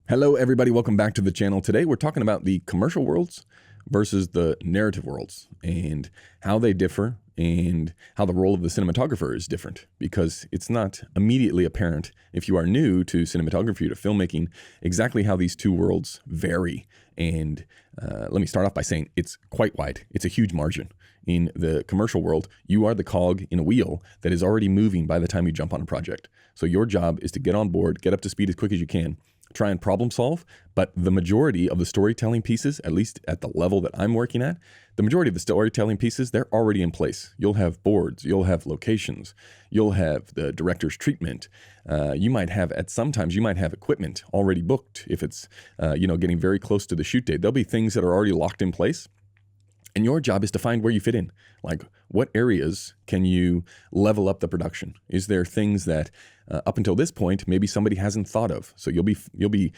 Hello, everybody. Welcome back to the channel. Today, we're talking about the commercial worlds versus the narrative worlds and how they differ and how the role of the cinematographer is different, because it's not immediately apparent if you are new to cinematography, to filmmaking, exactly how these two worlds vary. And let me start off by saying it's quite wide. It's a huge margin. In the commercial world, you are the cog in a wheel that is already moving by the time you jump on a project. So your job is to get on board, get up to speed as quick as you can, try and problem solve. But the majority of the storytelling pieces, at least at the level that I'm working at, the majority of the storytelling pieces, they're already in place. You'll have boards, you'll have locations, you'll have the director's treatment. Sometimes you might have equipment already booked. If it's, getting very close to the shoot date, there'll be things that are already locked in place. And your job is to find where you fit in. Like, what areas can you level up the production? Is there things that up until this point maybe somebody hasn't thought of? So you'll be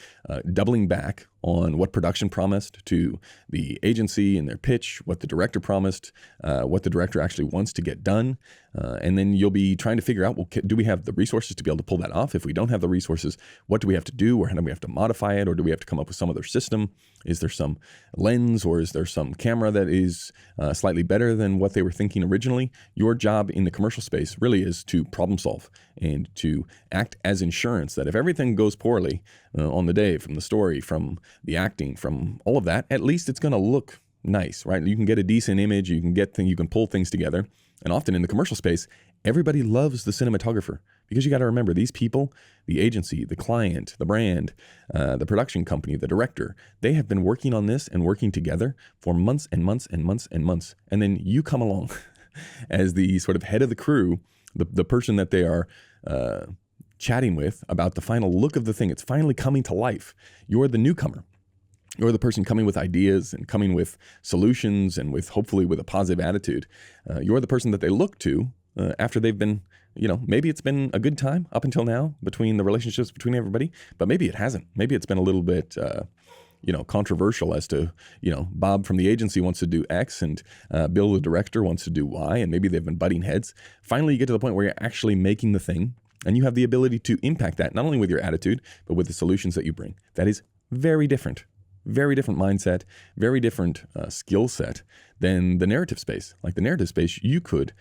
doubling back on what production promised to the agency in their pitch, what the director promised, what the director actually wants to get done, and then you'll be trying to figure out, well, do we have the resources to be able to pull that off? If we don't have the resources, what do we have to do, or how do we have to modify it, or do we have to come up with some other system? Is there some lens, or is there some camera that is slightly better than what they were thinking originally? Your job in the commercial space really is to problem solve and to act as insurance that if everything goes poorly on the day, from the story, from the acting, from all of that, at least it's going to look nice, right? You can get a decent image, you can pull things together. And often in the commercial space, everybody loves the cinematographer, because you got to remember, these people, the agency, the client, the brand, the production company, the director, they have been working on this and working together for months and months and months and months. And then you come along as the sort of head of the crew, the person that they are chatting with about the final look of the thing. It's finally coming to life. You're the newcomer. You're the person coming with ideas and coming with solutions and hopefully with a positive attitude. You're the person that they look to after they've been, maybe it's been a good time up until now between the relationships between everybody, but maybe it hasn't. Maybe it's been a little bit, controversial as to, Bob from the agency wants to do X and Bill, the director, wants to do Y, and maybe they've been butting heads. Finally, you get to the point where you're actually making the thing, and you have the ability to impact that, not only with your attitude, but with the solutions that you bring. That is very different mindset, very different skill set than the narrative space. Like the narrative space, you could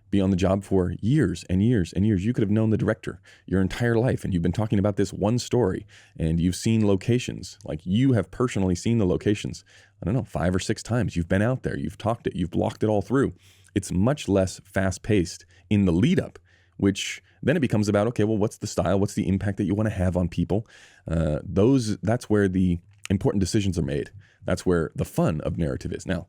be on the job for years and years and years. You could have known the director your entire life, and you've been talking about this one story, and you've seen locations. Like, you have personally seen the locations, 5 or 6 times. You've been out there, you've talked it, you've blocked it all through. It's much less fast-paced in the lead up, which then it becomes about, okay, well, what's the style? What's the impact that you want to have on people? That's where the important decisions are made. That's where the fun of narrative is. Now,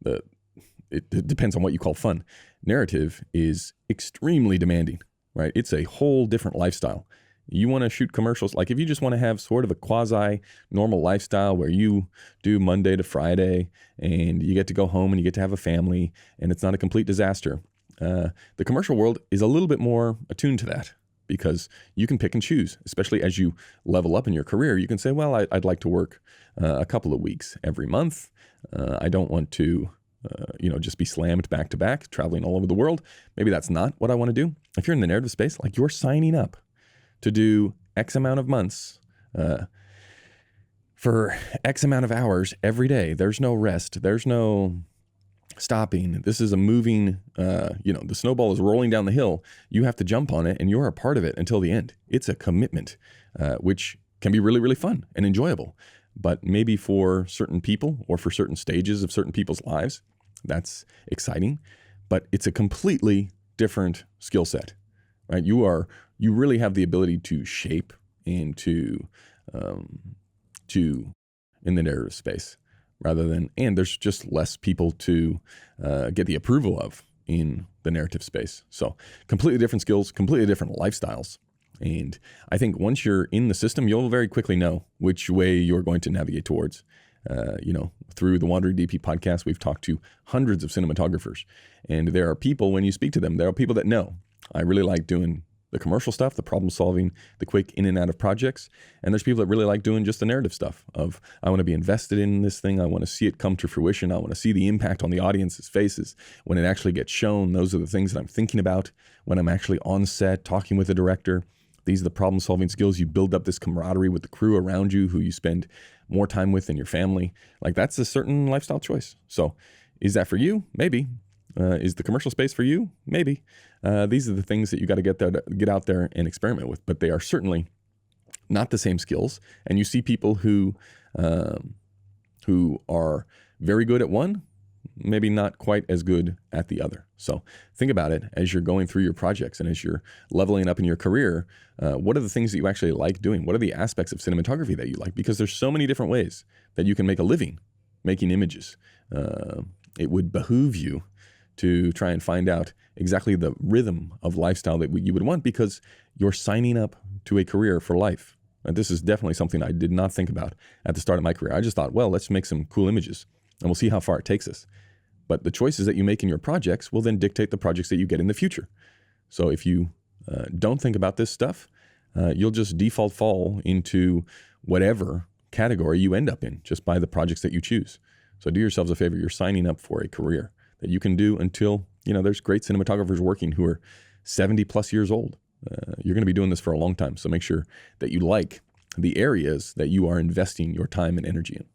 it depends on what you call fun. Narrative is extremely demanding, right? It's a whole different lifestyle. You want to shoot commercials, like if you just want to have sort of a quasi-normal lifestyle where you do Monday to Friday and you get to go home and you get to have a family and it's not a complete disaster, the commercial world is a little bit more attuned to that, because you can pick and choose, especially as you level up in your career. You can say, well, I'd like to work a couple of weeks every month. I don't want to just be slammed back to back, traveling all over the world. Maybe that's not what I want to do. If you're in the narrative space, like, you're signing up to do X amount of months for X amount of hours every day. There's no rest. There's no stopping. This is a moving, the snowball is rolling down the hill. You have to jump on it, and you're a part of it until the end. It's a commitment, which can be really, really fun and enjoyable. But maybe for certain people or for certain stages of certain people's lives, that's exciting, but it's a completely different skill set, right? You really have the ability to shape and to in the narrative space, and there's just less people to get the approval of in the narrative space. So completely different skills, completely different lifestyles. And I think once you're in the system, you'll very quickly know which way you're going to navigate towards. Through the Wandering DP podcast, we've talked to hundreds of cinematographers. And there are people, when you speak to them, there are people that know, I really like doing the commercial stuff, the problem solving, the quick in and out of projects. And there's people that really like doing just the narrative stuff of, I want to be invested in this thing. I want to see it come to fruition. I want to see the impact on the audience's faces when it actually gets shown. Those are the things that I'm thinking about when I'm actually on set talking with the director. These are the problem-solving skills. You build up this camaraderie with the crew around you who you spend more time with than your family. Like, that's a certain lifestyle choice. So is that for you? Maybe. Is the commercial space for you? Maybe. These are the things that you got to get out there and experiment with, but they are certainly not the same skills. And you see people who are very good at one, maybe not quite as good at the other. So think about it as you're going through your projects and as you're leveling up in your career. What are the things that you actually like doing? What are the aspects of cinematography that you like? Because there's so many different ways that you can make a living making images. It would behoove you to try and find out exactly the rhythm of lifestyle that you would want, because you're signing up to a career for life. And this is definitely something I did not think about at the start of my career. I just thought, well, let's make some cool images and we'll see how far it takes us. But the choices that you make in your projects will then dictate the projects that you get in the future. So if you don't think about this stuff, you'll just default fall into whatever category you end up in just by the projects that you choose. So do yourselves a favor. You're signing up for a career that you can do until, there's great cinematographers working who are 70 plus years old. You're going to be doing this for a long time. So make sure that you like the areas that you are investing your time and energy in.